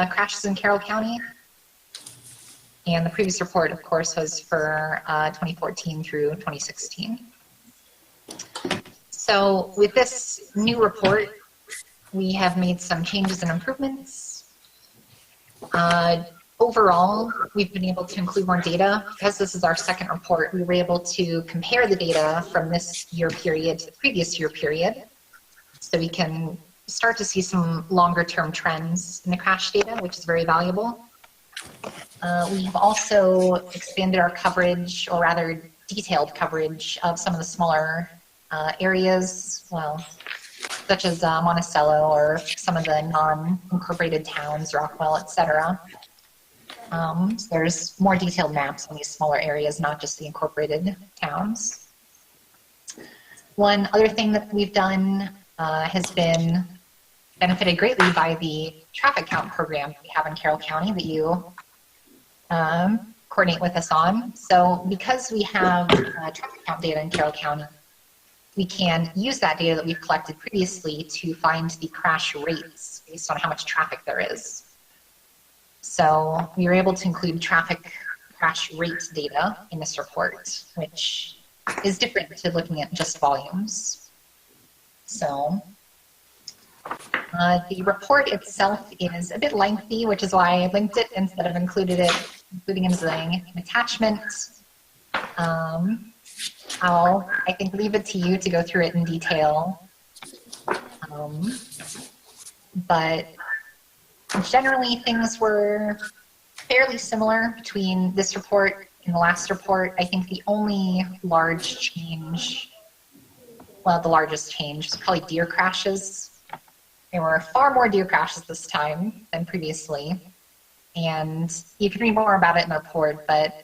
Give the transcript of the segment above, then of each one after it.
crashes in Carroll County. And the previous report, of course, was for 2014 through 2016. So with this new report, we have made some changes and improvements. Overall, we've been able to include more data. Because this is our second report, we were able to compare the data from this year period to the previous year period. So we can start to see some longer term trends in the crash data, which is very valuable. We've also expanded our coverage, or rather detailed coverage, of some of the smaller areas, well, such as Monticello or some of the non-incorporated towns, Rockwell, etc. So there's more detailed maps on these smaller areas, not just the incorporated towns. One other thing that we've done has been benefited greatly by the traffic count program that we have in Carroll County that you coordinate with us on. So because we have traffic count data in Carroll County, we can use that data that we've collected previously to find the crash rates based on how much traffic there is. So we were able to include traffic crash rate data in this report, which is different to looking at just volumes. So the report itself is a bit lengthy, which is why I linked it instead of including it as an attachment. I'll, I think, leave it to you to go through it in detail. But generally, things were fairly similar between this report and the last report. I think the only large change, well, the largest change was probably deer crashes. There were far more deer crashes this time than previously. And you can read more about it in the report, but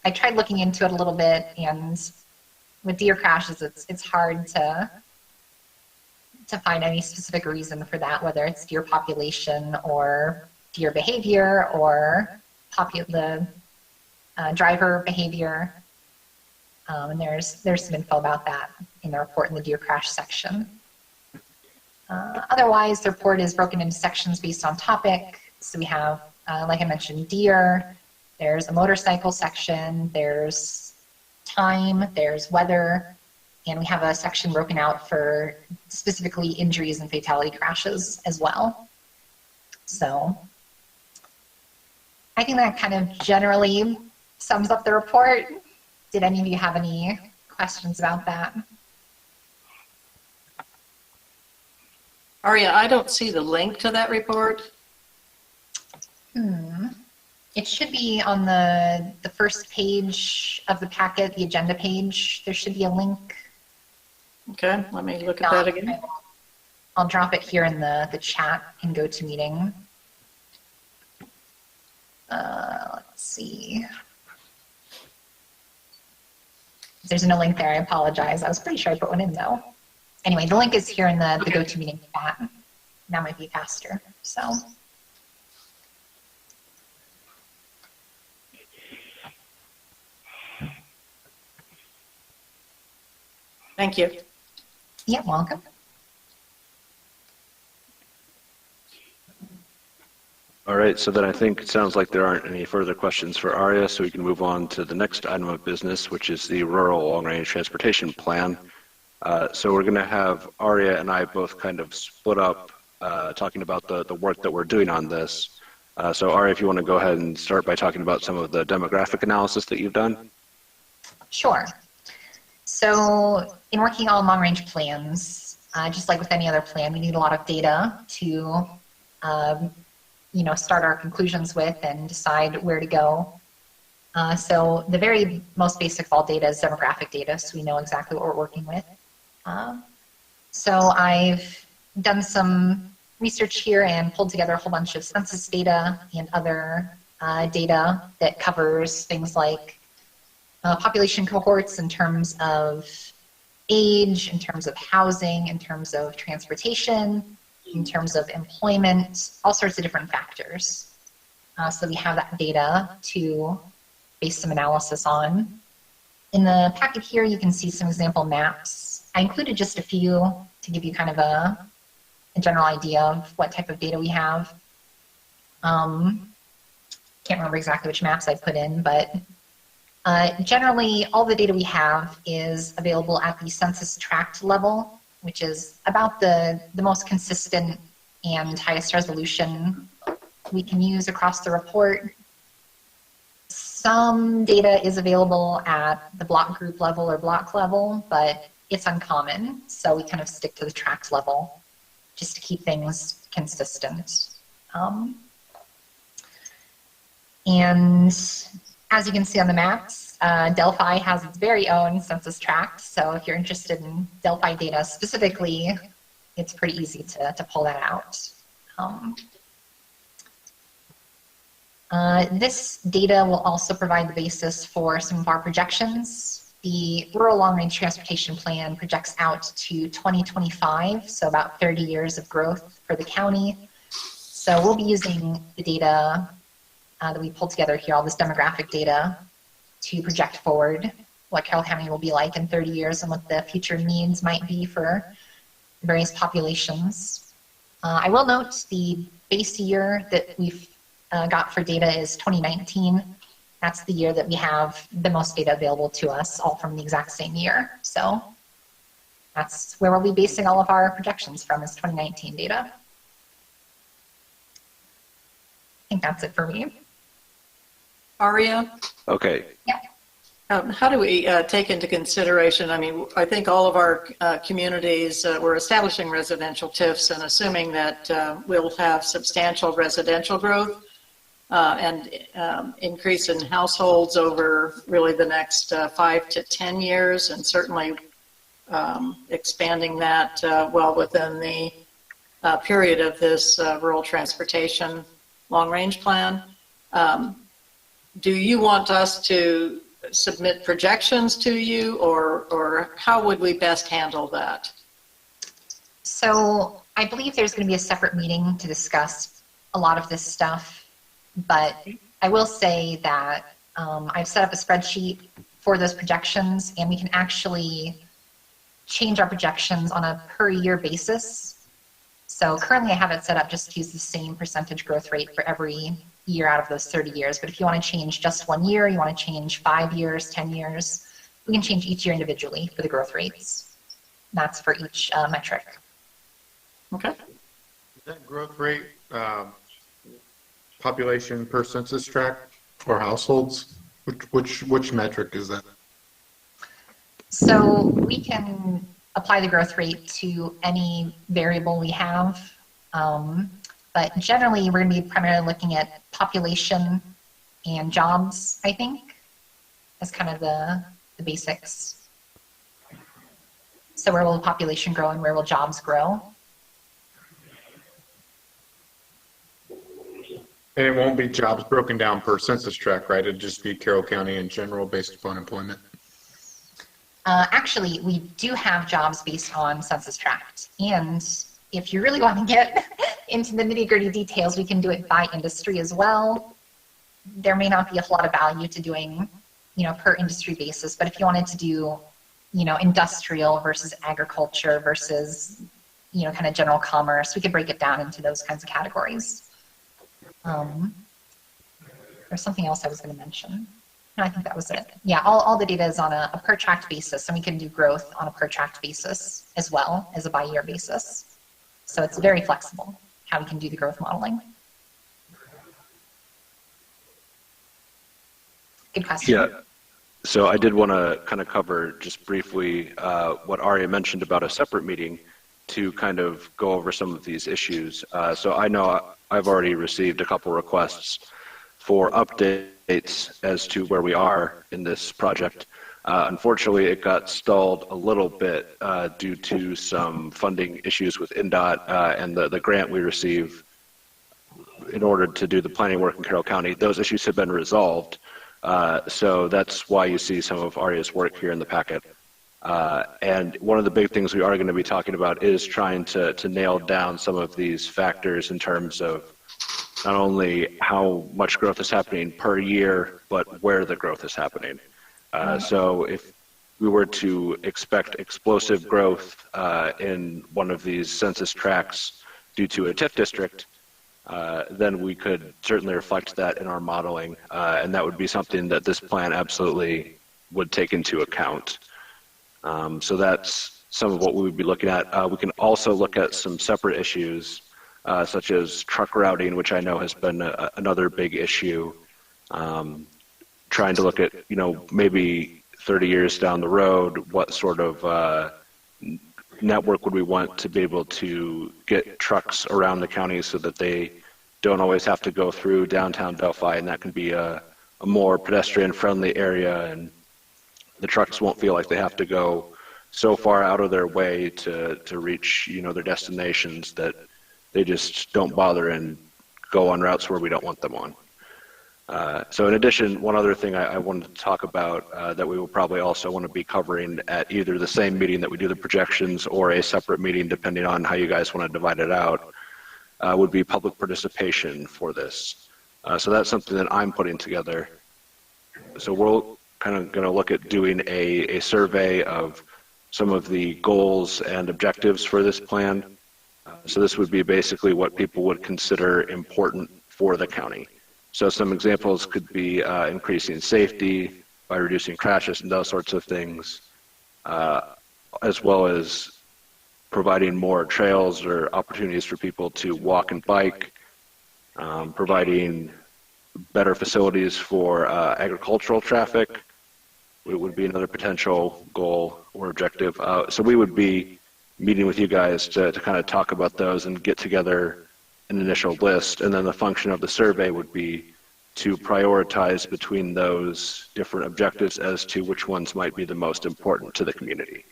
I tried looking into it a little bit, and with deer crashes, it's hard to find any specific reason for that, whether it's deer population or deer behavior or the driver behavior. And there's some info about that in the report in the deer crash section. Otherwise, the report is broken into sections based on topic. So we have, like I mentioned, deer. There's a motorcycle section. There's time. There's weather. And we have a section broken out for specifically injuries and fatality crashes as well. So I think that kind of generally sums up the report. Did any of you have any questions about that? Aria, I don't see the link to that report. It should be on the first page of the packet, the agenda page. There should be a link. Okay, let me look at that again. I'll drop it here in the chat in GoToMeeting. Let's see. If there's no link there, I apologize. I was pretty sure I put one in though. Anyway, the link is here in the GoToMeeting chat. That might be faster. So. Thank you. Yeah, welcome. All right, so then I think it sounds like there aren't any further questions for Aria, so we can move on to the next item of business, which is the Rural Long-Range Transportation Plan. So we're going to have Aria and I both kind of split up talking about the work that we're doing on this. So Aria, if you want to go ahead and start by talking about some of the demographic analysis that you've done. Sure. So in working on long-range plans, just like with any other plan, we need a lot of data to start our conclusions with and decide where to go. So the very most basic of all data is demographic data, so we know exactly what we're working with. So I've done some research here and pulled together a whole bunch of census data and other data that covers things like population cohorts in terms of age, in terms of housing, in terms of transportation, in terms of employment, all sorts of different factors. So we have that data to base some analysis on. In the packet here, you can see some example maps. I included just a few to give you kind of a general idea of what type of data we have. Can't remember exactly which maps I put in, but generally all the data we have is available at the census tract level, which is about the most consistent and highest resolution we can use across the report. Some data is available at the block group level or block level, but it's uncommon, so we kind of stick to the tract level just to keep things consistent. And as you can see on the maps, Delphi has its very own census tract, so if you're interested in Delphi data specifically, it's pretty easy to pull that out. This data will also provide the basis for some of our projections. The Rural Long-Range Transportation Plan projects out to 2025, so about 30 years of growth for the county. So we'll be using the data that we pulled together here, all this demographic data, to project forward what Carroll County will be like in 30 years and what the future needs might be for various populations. I will note the base year that we've got for data is 2019. That's the year that we have the most data available to us, all from the exact same year. So that's where we'll be basing all of our projections from, is 2019 data. I think that's it for me. Aria? Okay. Yeah. How do we take into consideration, I mean, I think all of our communities, we're establishing residential TIFs and assuming that we'll have substantial residential growth and increase in households over really the next 5 to 10 years, and certainly expanding that well within the period of this rural transportation long-range plan. Do you want us to submit projections to you, or how would we best handle that? So I believe there's going to be a separate meeting to discuss a lot of this stuff, but I will say that I've set up a spreadsheet for those projections, and we can actually change our projections on a per year basis. So currently I have it set up just to use the same percentage growth rate for every year out of those 30 years. But if you want to change just 1 year, you want to change 5 years, 10 years, we can change each year individually for the growth rates. That's for each metric. Okay. Is that growth rate population per census tract or households? Which metric is that? So we can apply the growth rate to any variable we have. But generally, we're going to be primarily looking at population and jobs, I think, as kind of the basics. So where will the population grow and where will jobs grow? And it won't be jobs broken down per census tract, right? It'd just be Carroll County in general based upon employment. Actually, we do have jobs based on census tract. And if you really want to get into the nitty-gritty details, we can do it by industry as well. There may not be a whole lot of value to doing, per industry basis, but if you wanted to do, industrial versus agriculture versus, kind of general commerce, we could break it down into those kinds of categories. There's something else I was going to mention. No, I think that was it. Yeah, all the data is on a per tract basis, and we can do growth on a per tract basis as well as a by year basis. So it's very flexible how we can do the growth modeling. Good question. Yeah. So I did want to kind of cover just briefly what Aria mentioned about a separate meeting to kind of go over some of these issues. So I know I've already received a couple requests for updates as to where we are in this project. Unfortunately, it got stalled a little bit due to some funding issues with INDOT and the grant we received in order to do the planning work in Carroll County. Those issues have been resolved. So that's why you see some of Aria's work here in the packet. And one of the big things we are going to be talking about is trying to nail down some of these factors in terms of not only how much growth is happening per year, but where the growth is happening. So if we were to expect explosive growth in one of these census tracts due to a TIF district, then we could certainly reflect that in our modeling, and that would be something that this plan absolutely would take into account. So that's some of what we would be looking at. We can also look at some separate issues, such as truck routing, which I know has been another big issue. Trying to look at, maybe 30 years down the road, what sort of network would we want to be able to get trucks around the county so that they don't always have to go through downtown Delphi, and that can be a more pedestrian-friendly area, and the trucks won't feel like they have to go so far out of their way to reach, their destinations that they just don't bother and go on routes where we don't want them on. So in addition, one other thing I wanted to talk about that we will probably also want to be covering at either the same meeting that we do the projections or a separate meeting, depending on how you guys want to divide it out, would be public participation for this. So that's something that I'm putting together. So we're kind of going to look at doing a survey of some of the goals and objectives for this plan. So this would be basically what people would consider important for the county. So some examples could be increasing safety by reducing crashes and those sorts of things, as well as providing more trails or opportunities for people to walk and bike, providing better facilities for agricultural traffic. It would be another potential goal or objective. So we would be meeting with you guys to kind of talk about those and get together an initial list, and then the function of the survey would be to prioritize between those different objectives as to which ones might be the most important to the community.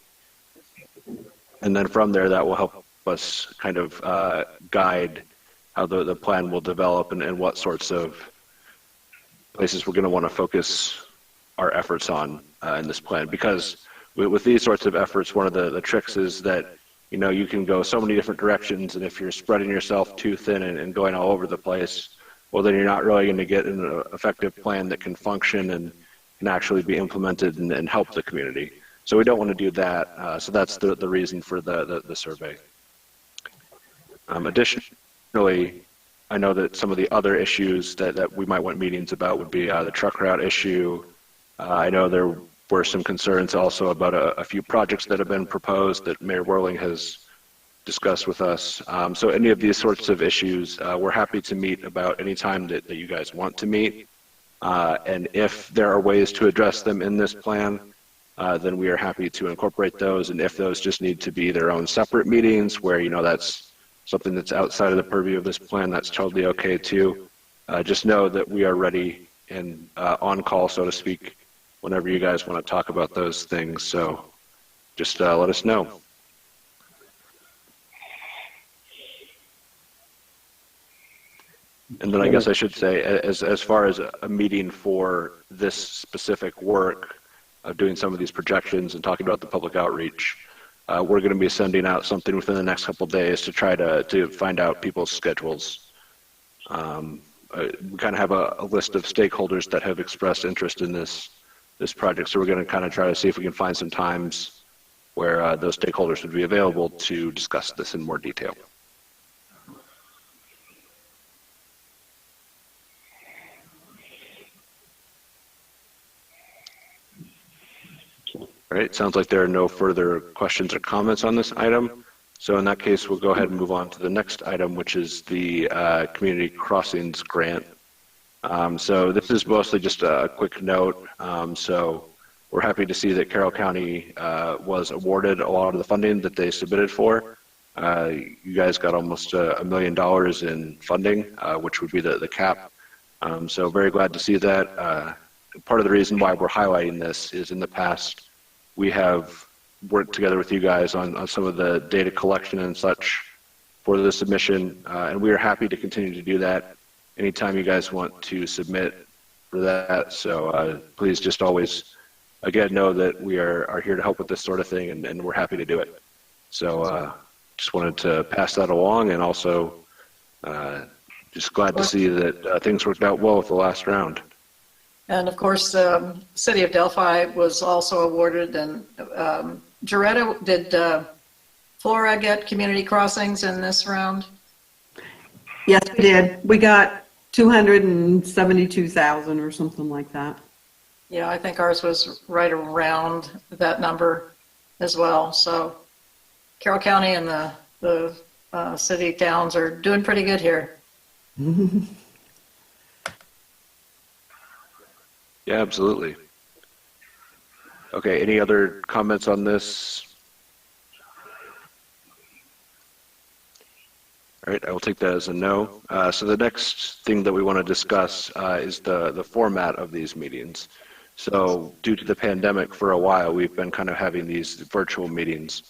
And then from there, that will help us kind of guide how the plan will develop and what sorts of places we're going to want to focus our efforts on in this plan. Because with these sorts of efforts, one of the tricks is that you can go so many different directions, and if you're spreading yourself too thin and going all over the place, well, then you're not really going to get an effective plan that can function and can actually be implemented and help the community. So we don't want to do that. So that's the reason for the survey. Additionally, I know that some of the other issues that we might want meetings about would be the truck route issue. I know there were some concerns also about a few projects that have been proposed that Mayor Whirling has discussed with us. So any of these sorts of issues, we're happy to meet about any time that you guys want to meet. And if there are ways to address them in this plan, then we are happy to incorporate those. And if those just need to be their own separate meetings where, that's something that's outside of the purview of this plan, that's totally okay too. Just know that we are ready and on call, so to speak, whenever you guys want to talk about those things. So just let us know. And then I guess I should say, as far as a meeting for this specific work of doing some of these projections and talking about the public outreach, we're going to be sending out something within the next couple of days to try to find out people's schedules. We kind of have a list of stakeholders that have expressed interest in this project, so we're going to kind of try to see if we can find some times where those stakeholders would be available to discuss this in more detail. All right, sounds like there are no further questions or comments on this item. So in that case, we'll go ahead and move on to the next item, which is the Community Crossings Grant. So this is mostly just a quick note. So we're happy to see that Carroll County was awarded a lot of the funding that they submitted for. You guys got almost $1 million in funding, which would be the cap. So very glad to see that. Part of the reason why we're highlighting this is in the past, we have worked together with you guys on some of the data collection and such for the submission, and we are happy to continue to do that anytime you guys want to submit for that. So please just always, again, know that we are here to help with this sort of thing, and we're happy to do it. So just wanted to pass that along, and also just glad to see that things worked out well with the last round. And of course, the City of Delphi was also awarded, and Joretta, did Flora get community crossings in this round? Yes, we did. We got 272,000 or something like that. Yeah, I think ours was right around that number as well. So Carroll County and the city towns are doing pretty good here. Yeah, absolutely. Okay, any other comments on this? All right, I will take that as a no. So the next thing that we want to discuss is the format of these meetings. So due to the pandemic for a while, we've been kind of having these virtual meetings.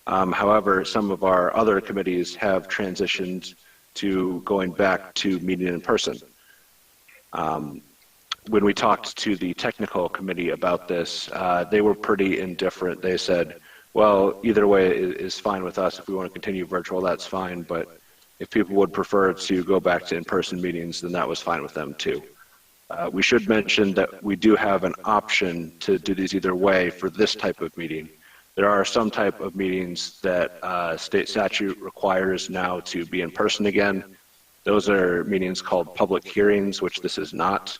However, some of our other committees have transitioned to going back to meeting in person. When we talked to the technical committee about this, they were pretty indifferent. They said, well, either way is fine with us. If we want to continue virtual, that's fine. But if people would prefer to go back to in-person meetings, then that was fine with them too. We should mention that we do have an option to do these either way for this type of meeting. There are some type of meetings that state statute requires now to be in person again. Those are meetings called public hearings, which this is not.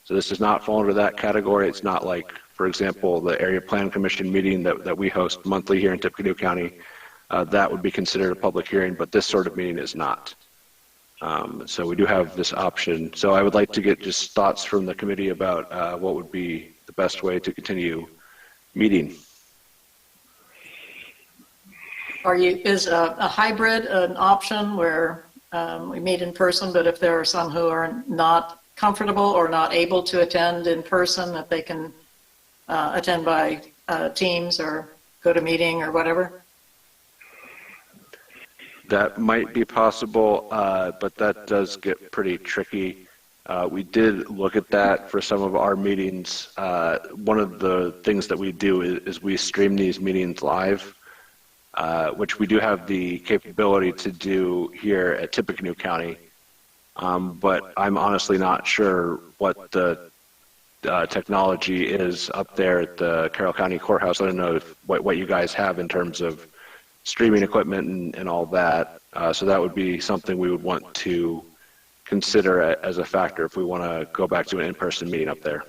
So this does not fall under that category. It's not like, for example, the Area Plan Commission meeting that we host monthly here in Tippecanoe County. That would be considered a public hearing, but this sort of meeting is not. So we do have this option. So I would like to get just thoughts from the committee about what would be the best way to continue meeting. Is a hybrid an option where we meet in person, but if there are some who are not comfortable or not able to attend in person, that they can attend by Teams or go to meeting or whatever? That might be possible, but that does get pretty tricky. We did look at that for some of our meetings. One of the things that we do is we stream these meetings live, which we do have the capability to do here at Tippecanoe County. But I'm honestly not sure what the technology is up there at the Carroll County Courthouse. I don't know what you guys have in terms of streaming equipment and all that. So that would be something we would want to consider as a factor if we want to go back to an in-person meeting up there.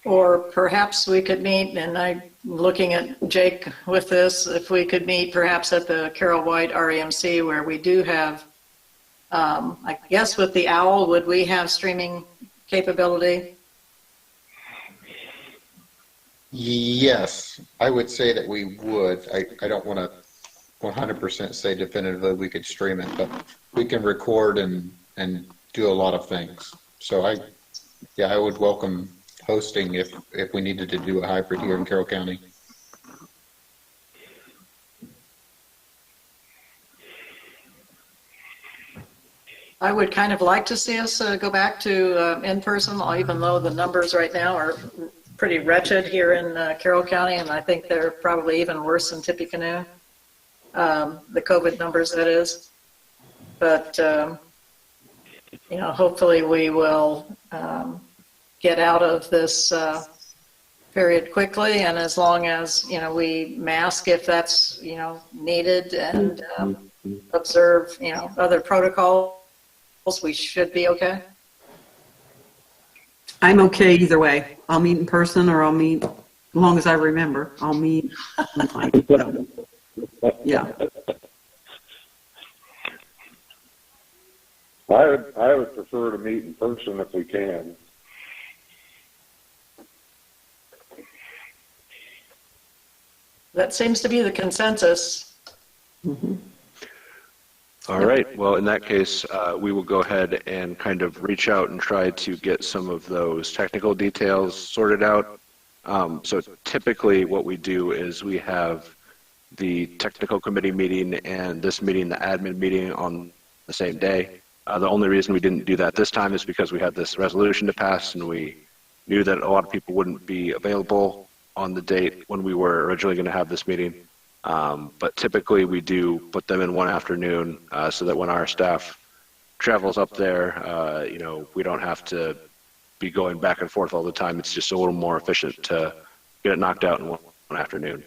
Or perhaps we could meet, and I'm looking at Jake with this, if we could meet perhaps at the Carroll White REMC, where we do have, I guess with the OWL, would we have streaming capability? Yes, I would say that we would. I don't want to 100% say definitively we could stream it, but we can record and do a lot of things. So I would welcome hosting if we needed to do a hybrid here in Carroll County. I would kind of like to see us go back to in-person, even though the numbers right now are pretty wretched here in Carroll County, and I think they're probably even worse in Tippecanoe, the COVID numbers, that is. But, you know, hopefully we will get out of this period quickly, and as long as, you know, we mask if that's, you know, needed, and observe, you know, other protocols, we should be okay. I'm okay either way. I'll meet in person or I'll meet, as long as I remember, I'll meet online. So, yeah. I would prefer to meet in person if we can. That seems to be the consensus. Mm-hmm. All right. Well, in that case, we will go ahead and kind of reach out and try to get some of those technical details sorted out. So typically what we do is we have the technical committee meeting and this meeting, the admin meeting, on the same day. The only reason we didn't do that this time is because we had this resolution to pass, and we knew that a lot of people wouldn't be available on the date when we were originally going to have this meeting. But typically we do put them in one afternoon so that when our staff travels up there, you know, we don't have to be going back and forth all the time. It's just a little more efficient to get it knocked out in one afternoon.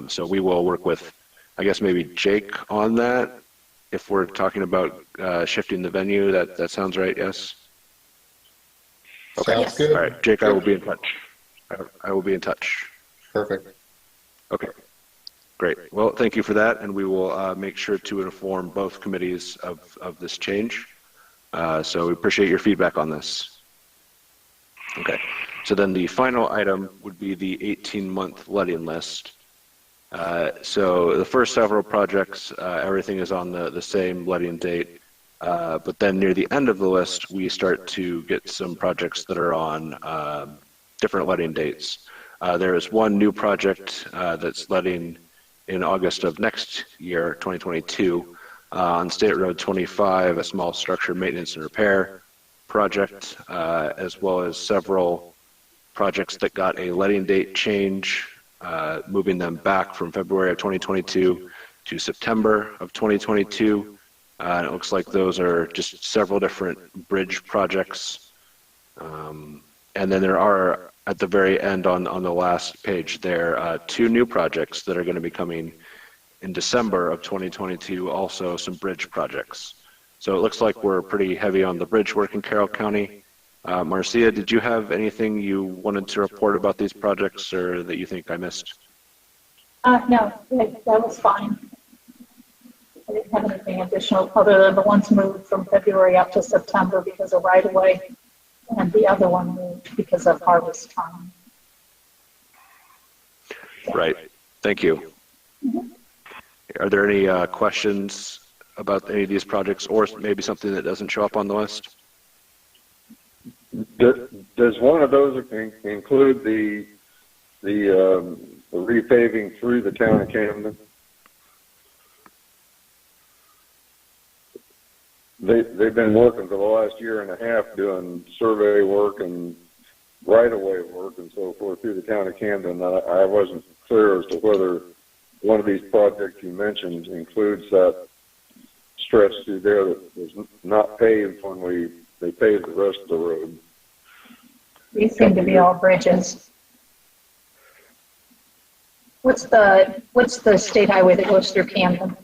So we will work with, I guess, maybe Jake on that, if we're talking about shifting the venue. That sounds right, yes? Okay. Sounds good. All right, Jake, I will be in touch. I will be in touch. Perfect. Okay, great. Well, thank you for that, and we will make sure to inform both committees of this change. So we appreciate your feedback on this. Okay, so then the final item would be the 18-month letting list. So the first several projects, everything is on the same letting date, but then near the end of the list, we start to get some projects that are on different letting dates. There is one new project that's letting in August of next year, 2022, on State Road 25, a small structure maintenance and repair project, as well as several projects that got a letting date change, moving them back from February of 2022 to September of 2022. And it looks like those are just several different bridge projects. And then there are, at the very end on the last page there, two new projects that are going to be coming in December of 2022, also some bridge projects. So it looks like we're pretty heavy on the bridge work in Carroll County. Marcia, did you have anything you wanted to report about these projects or that you think I missed? No, that was fine. I didn't have anything additional other than the ones moved from February up to September because of right-of-way, and the other one moved because of harvest time. Right. Thank you. Mm-hmm. Are there any questions about any of these projects, or maybe something that doesn't show up on the list? Does one of those include the repaving through the town of Camden? They've been working for the last year and a half doing survey work and right-of-way work and so forth through the town of Camden. I wasn't clear as to whether one of these projects you mentioned includes that stretch through there that was not paved when they paved the rest of the road. These seem to be all bridges. What's the state highway that goes through Camden?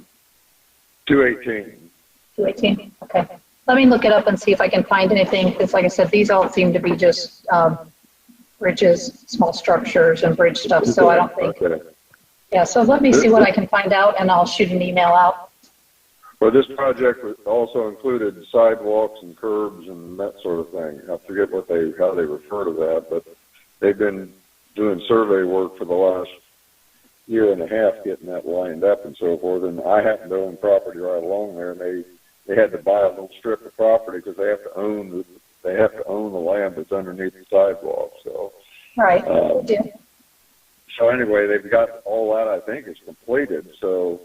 218. 218. Okay. Let me look it up and see if I can find anything. Because, like I said, these all seem to be just bridges, small structures, and bridge stuff. So I don't think. Okay. Yeah. So let me see what I can find out, and I'll shoot an email out. Well, this project also included sidewalks and curbs and that sort of thing. I forget how they refer to that, but they've been doing survey work for the last year and a half, getting that lined up and so forth. And I happen to own property right along there, and they had to buy a little strip of property because they have to own the land that's underneath the sidewalk. So Right. So anyway, they've got all that. I think is completed. So.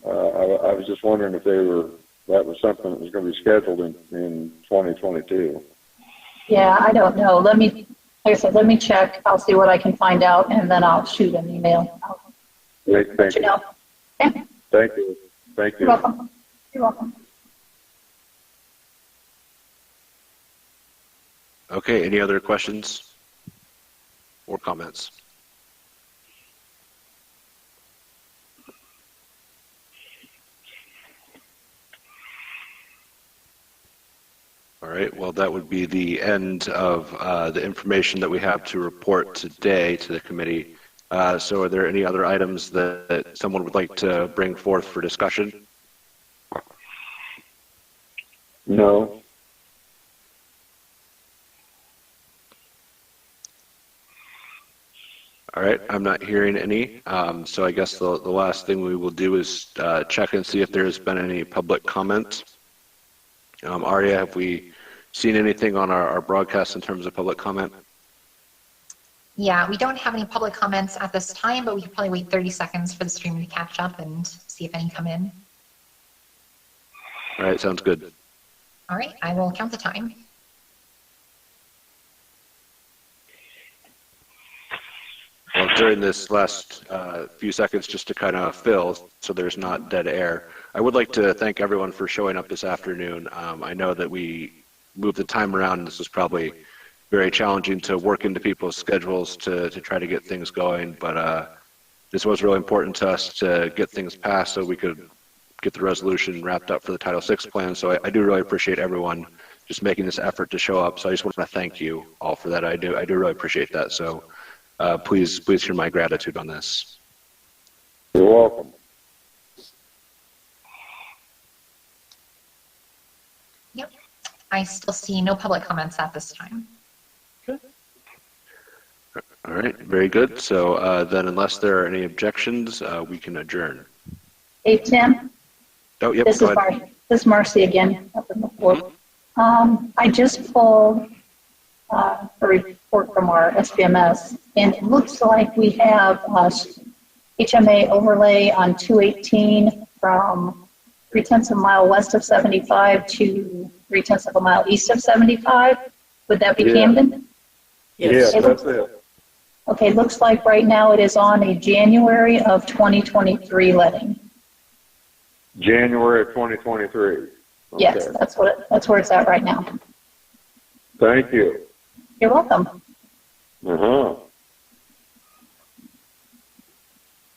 I was just wondering if that was something that was going to be scheduled in 2022. Yeah, I don't know. Like I said, let me check. I'll see what I can find out, and then I'll shoot an email. Great, thank you. Okay. Thank you. Thank you. You're welcome. You're welcome. Okay, any other questions or comments? All right, well, that would be the end of the information that we have to report today to the committee. So are there any other items that someone would like to bring forth for discussion? No. All right, I'm not hearing any. So I guess the last thing we will do is check and see if there's been any public comment. Arya, have we seen anything on our broadcast in terms of public comment? Yeah, we don't have any public comments at this time, but we could probably wait 30 seconds for the stream to catch up and see if any come in. All right, sounds good. All right, I will count the time. Well, during this last few seconds, just to kind of fill so there's not dead air, I would like to thank everyone for showing up this afternoon. I know that we moved the time around. This was probably very challenging to work into people's schedules to try to get things going, but this was really important to us to get things passed so we could get the resolution wrapped up for the Title VI plan. So I do really appreciate everyone just making this effort to show up. So I just want to thank you all for that. I do really appreciate that. So please hear my gratitude on this. You're welcome. Yep. I still see no public comments at this time. All right, very good. So then unless there are any objections, we can adjourn. Hey, Tim, Oh, yep, this go is ahead. This is Marcy again, up in the floor. I just pulled a report from our SPMS, and it looks like we have HMA overlay on 218 from 3/10 of a mile west of 75 to 3/10 of a mile east of 75. Would that be Yeah. Camden? Yes. Yeah, that's it. Okay, looks like right now it is on a January of 2023 letting. January of 2023. Okay. Yes, that's where it's at right now. Thank you. You're welcome. Uh-huh. All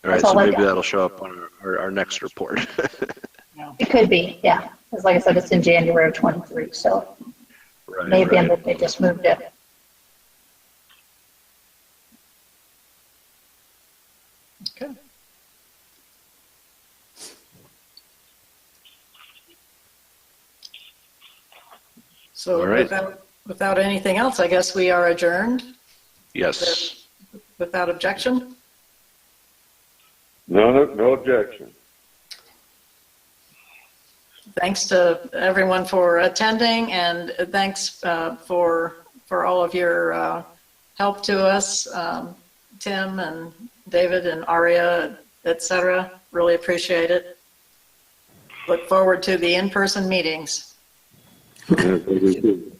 right, That's so all I maybe got. that'll show up on our next report. It could be, yeah. Because like I said, it's in January of 23, so Right, maybe right. they just moved it. Okay. So All right. without anything else, I guess we are adjourned Yes. without objection. No objection. Thanks to everyone for attending, and thanks for all of your help to us, Tim and David and Aria, etc. Really appreciate it. Look forward to the in-person meetings. Yeah, thank you.